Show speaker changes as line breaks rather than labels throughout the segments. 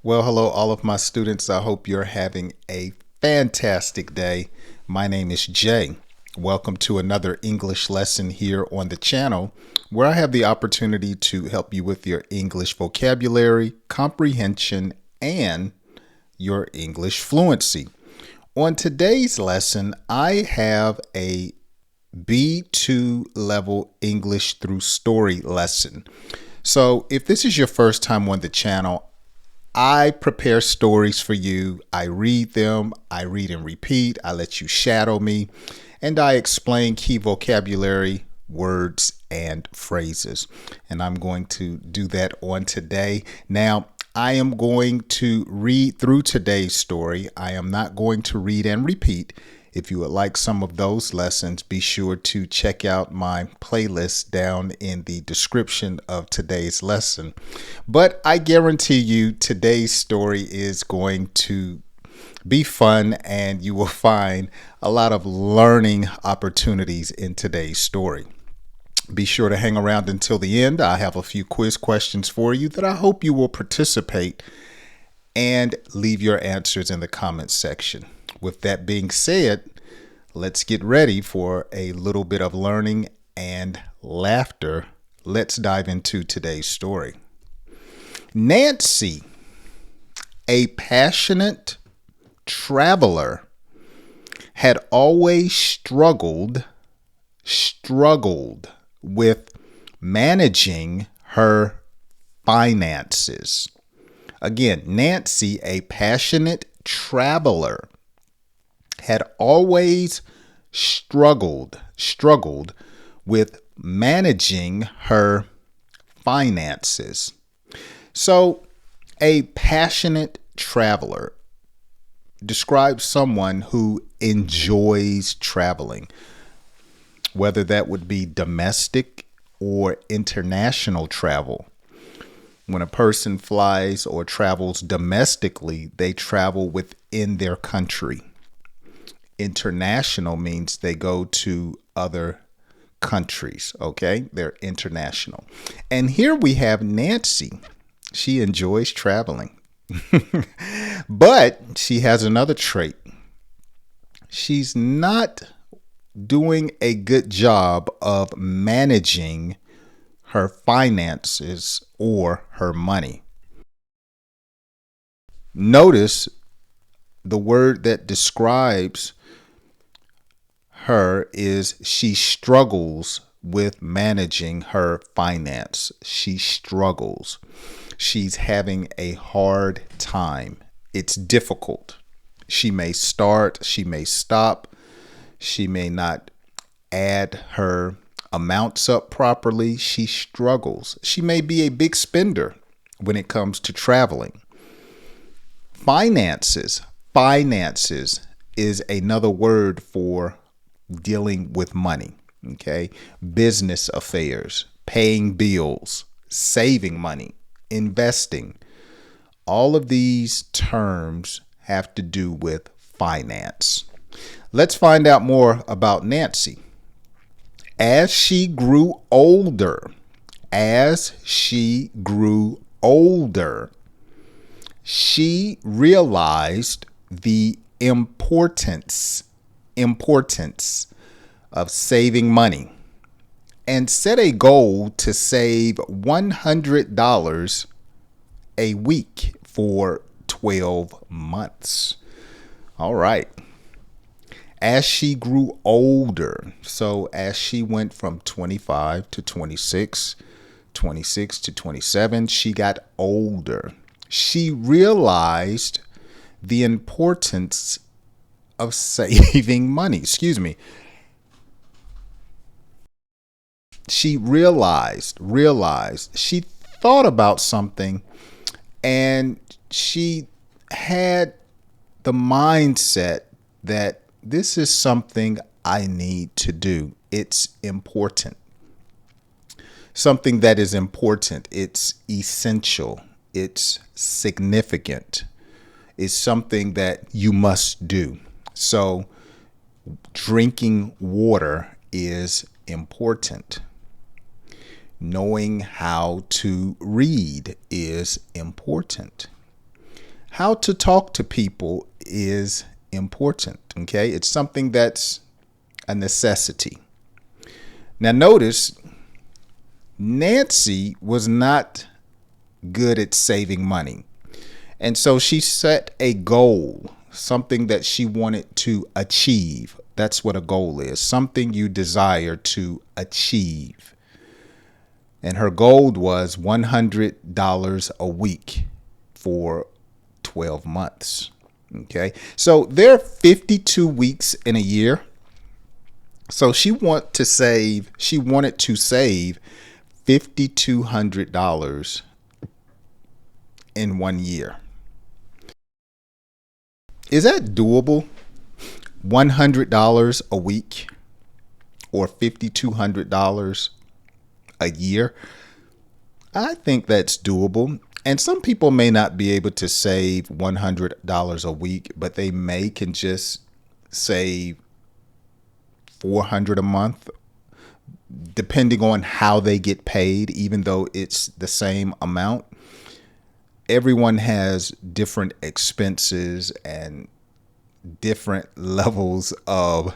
Well, hello, all of my students. I hope you're having a fantastic day. My name is Jay. Welcome to another English lesson here on the channel where I have the opportunity to help you with your English vocabulary, comprehension, and your English fluency. On today's lesson, I have a B-2 level English through story lesson. So if this is your first time on the channel, I prepare stories for you. I read them, I read and repeat, I let you shadow me, and I explain key vocabulary, words, and phrases. And I'm going to do that on today. Now, I am going to read through today's story. I am not going to read and repeat. If you would like some of those lessons, be sure to check out my playlist down in the description of today's lesson. But I guarantee you today's story is going to be fun and you will find a lot of learning opportunities in today's story. Be sure to hang around until the end. I have a few quiz questions for you that I hope you will participate and leave your answers in the comments section. With that being said, let's get ready for a little bit of learning and laughter. Let's dive into today's story. Nancy, a passionate traveler, had always struggled with managing her finances. Again, Nancy, a passionate traveler, had always struggled with managing her finances. So, a passionate traveler describes someone who enjoys traveling, whether that would be domestic or international travel. When a person flies or travels domestically, they travel within their country. International means they go to other countries, okay? They're international. And here we have Nancy. She enjoys traveling. But she has another trait. She's not doing a good job of managing her finances or her money. Notice the word that describes her is she struggles with managing her finance. She struggles. She's having a hard time. It's difficult. She may start, she may stop, she may not add her amounts up properly. She struggles. She may be a big spender when it comes to traveling. Finances is another word for dealing with money, okay? Business affairs, paying bills, saving money, investing. All of these terms have to do with finance. Let's find out more about Nancy. As she grew older, she realized the importance of saving money and set a goal to save $100 a week for 12 months. All right. As she grew older, so as she went from 25 to 26, 26 to 27, she got older. She realized the importance of saving money. She realized, she thought about something and she had the mindset that this is something I need to do. It's important. Something that is important. It's essential. It's significant. It's something that you must do. So drinking water is important. Knowing how to read is important. how to talk to people is important. Okay. It's something that's a necessity. Now, notice Nancy was not good at saving money. And so she set a goal, something that she wanted to achieve. That's what a goal is, something you desire to achieve. And her goal was $100 a week for 12 months. Okay. So there are 52 weeks in a year. So she wanted to save $5,200 in 1 year. Is that doable? $100 a week or $5,200 a year? I think that's doable. And some people may not be able to save $100 a week, but they can just save $400 a month, depending on how they get paid, even though it's the same amount. Everyone has different expenses and different levels of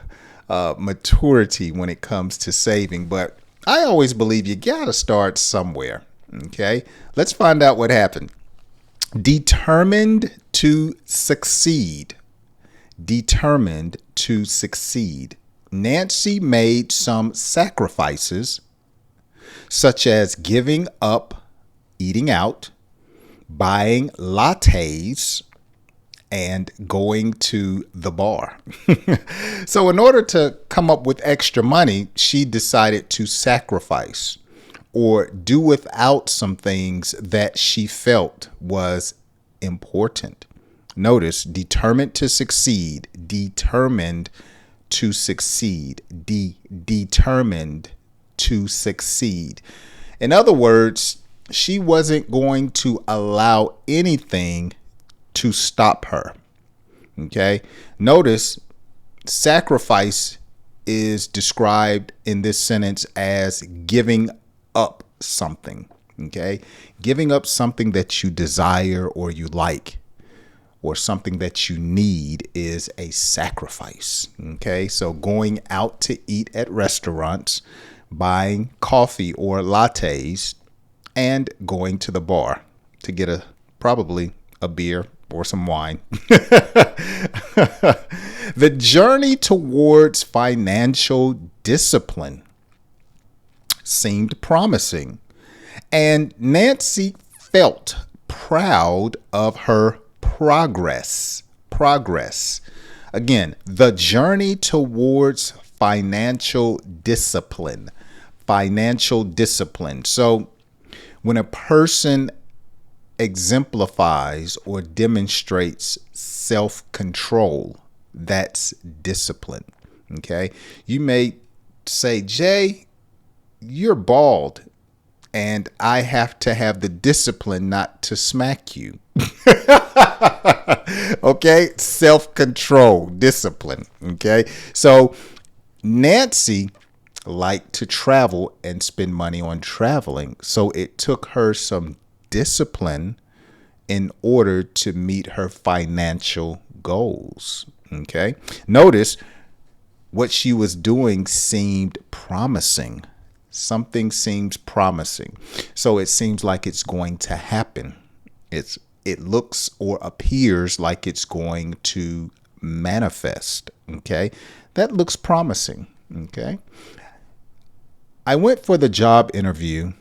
maturity when it comes to saving. But I always believe you got to start somewhere. Okay, let's find out what happened. Determined to succeed. Determined to succeed. Nancy made some sacrifices, such as giving up eating out, buying lattes, and going to the bar. So in order to come up with extra money, she decided to sacrifice or do without some things that she felt was important. Notice, determined to succeed, determined to succeed, determined to succeed. In other words, she wasn't going to allow anything to stop her. Okay. Notice sacrifice is described in this sentence as giving up something. Okay. Giving up something that you desire or you like or something that you need is a sacrifice. Okay. So going out to eat at restaurants, buying coffee or lattes, and going to the bar to get probably a beer or some wine. The journey towards financial discipline seemed promising, and Nancy felt proud of her progress. Again, the journey towards financial discipline. So when a person exemplifies or demonstrates self-control, that's discipline. Okay. You may say, Jay, you're bald and I have to have the discipline not to smack you. Okay. Self-control, discipline. Okay. So Nancy liked to travel and spend money on traveling. So it took her some discipline in order to meet her financial goals. Okay. Notice what she was doing seemed promising. Something seems promising. So it seems like it's going to happen. It looks or appears like it's going to manifest. Okay. That looks promising. Okay. I went for the job interview.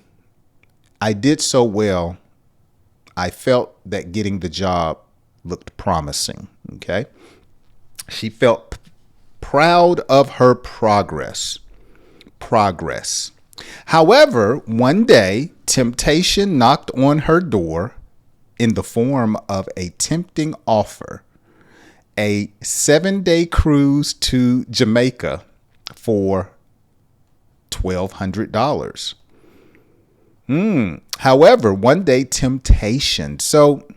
I did so well. I felt that getting the job looked promising. Okay. She felt proud of her progress. However, one day, temptation knocked on her door in the form of a tempting offer, a 7-day cruise to Jamaica for $1,200. However, one day temptation. So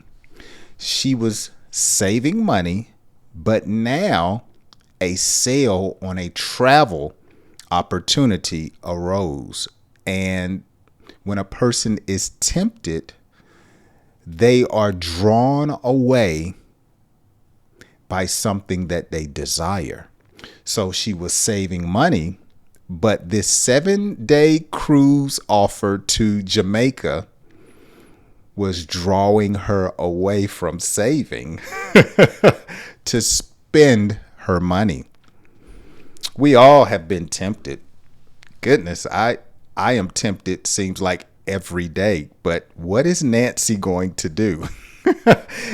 she was saving money, but now a sale on a travel opportunity arose. And when a person is tempted, They are drawn away by something that they desire. So she was saving money, but this 7-day cruise offer to Jamaica was drawing her away from saving to spend her money. We all have been tempted. Goodness, I am tempted, seems like every day. But what is Nancy going to do?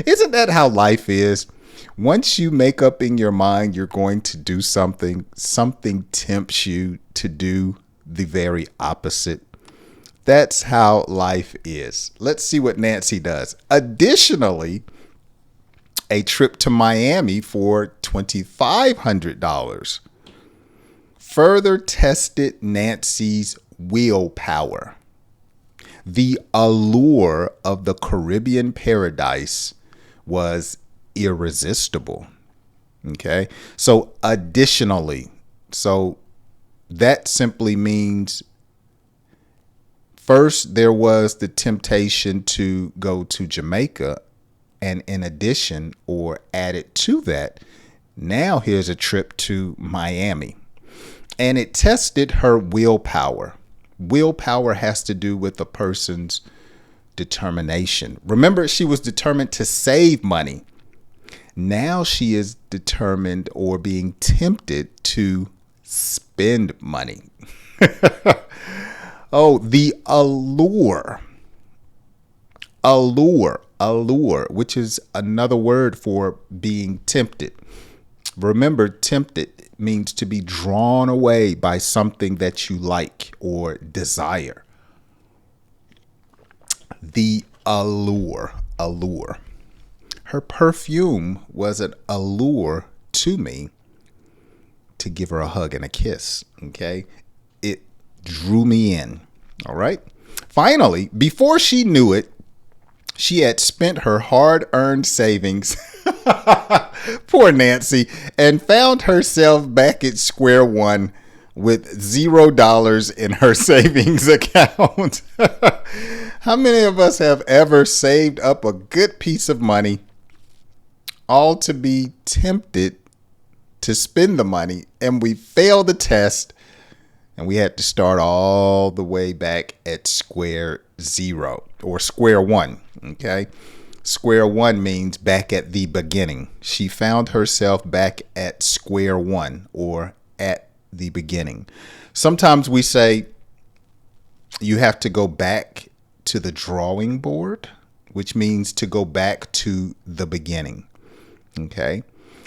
Isn't that how life is? Once you make up in your mind you're going to do something, something tempts you to do the very opposite. That's how life is. Let's see what Nancy does. Additionally, a trip to Miami for $2,500 further tested Nancy's willpower. The allure of the Caribbean paradise was irresistible. Okay. So additionally, so that simply means first there was the temptation to go to Jamaica, and in addition or added to that, now here's a trip to Miami. And it tested her willpower. Willpower has to do with a person's determination. Remember, she was determined to save money. Now she is determined or being tempted to spend money. Oh, the allure, which is another word for being tempted. Remember, tempted means to be drawn away by something that you like or desire. The allure. Her perfume was an allure to me to give her a hug and a kiss. Okay. It drew me in. All right. Finally, before she knew it, she had spent her hard-earned savings, poor Nancy, and found herself back at square one with $0 in her savings account. How many of us have ever saved up a good piece of money, all to be tempted to spend the money, and we failed the test, and we had to start all the way back at square zero or square one? Okay. Square one means back at the beginning. She found herself back at square one or at the beginning. Sometimes we say you have to go back to the drawing board, which means to go back to the beginning. Okay.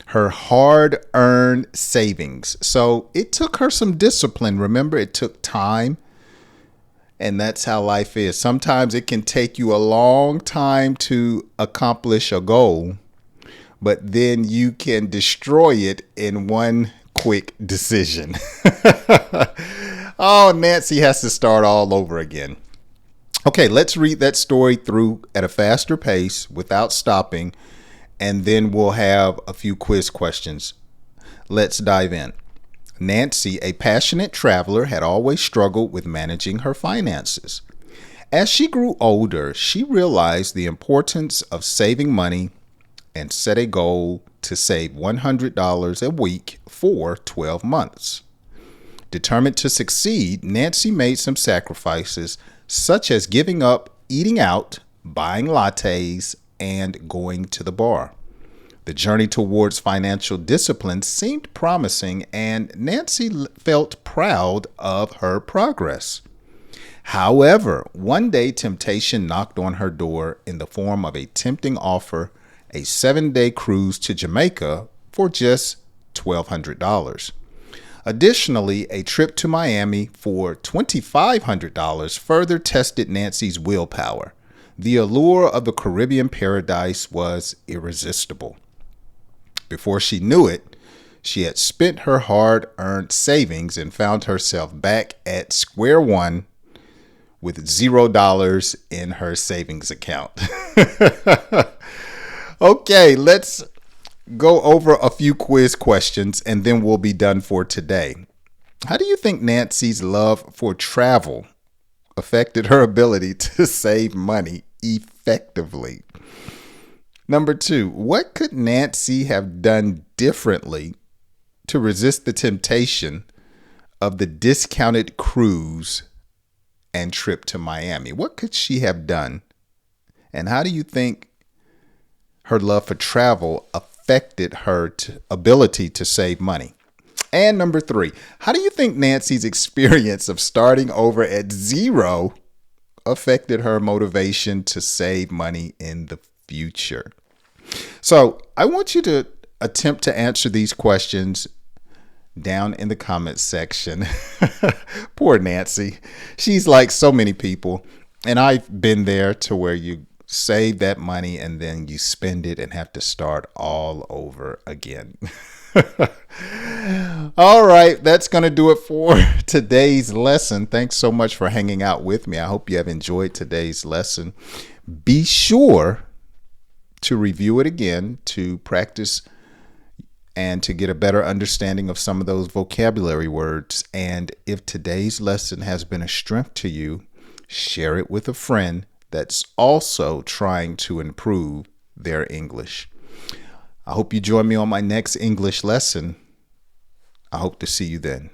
Her hard-earned savings. So it took her some discipline. Remember, it took time. And that's how life is. Sometimes it can take you a long time to accomplish a goal, but then you can destroy it in one quick decision. Oh, Nancy has to start all over again. Okay, let's read that story through at a faster pace without stopping, and then we'll have a few quiz questions. Let's dive in. Nancy, a passionate traveler, had always struggled with managing her finances. As she grew older, she realized the importance of saving money and set a goal to save $100 a week for 12 months. Determined to succeed, Nancy made some sacrifices, such as giving up eating out, buying lattes, and going to the bar. The journey towards financial discipline seemed promising, and Nancy felt proud of her progress. However, one day temptation knocked on her door in the form of a tempting offer, a 7-day cruise to Jamaica for just $1,200. Additionally, a trip to Miami for $2,500 further tested Nancy's willpower. The allure of the Caribbean paradise was irresistible. Before she knew it, she had spent her hard-earned savings and found herself back at square one with $0 in her savings account. Okay, let's go over a few quiz questions and then we'll be done for today. How do you think Nancy's love for travel affected her ability to save money effectively. Number 2, what could Nancy have done differently to resist the temptation of the discounted cruise and trip to Miami? What could she have done? And how do you think her love for travel affected her ability to save money? And number 3, how do you think Nancy's experience of starting over at zero affected her motivation to save money in the future? So I want you to attempt to answer these questions down in the comments section. Poor Nancy. She's like so many people. And I've been there to where you save that money and then you spend it and have to start all over again. All right, that's going to do it for today's lesson. Thanks so much for hanging out with me. I hope you have enjoyed today's lesson. Be sure to review it again to practice and to get a better understanding of some of those vocabulary words. And if today's lesson has been a strength to you, share it with a friend that's also trying to improve their English. I hope you join me on my next English lesson. I hope to see you then.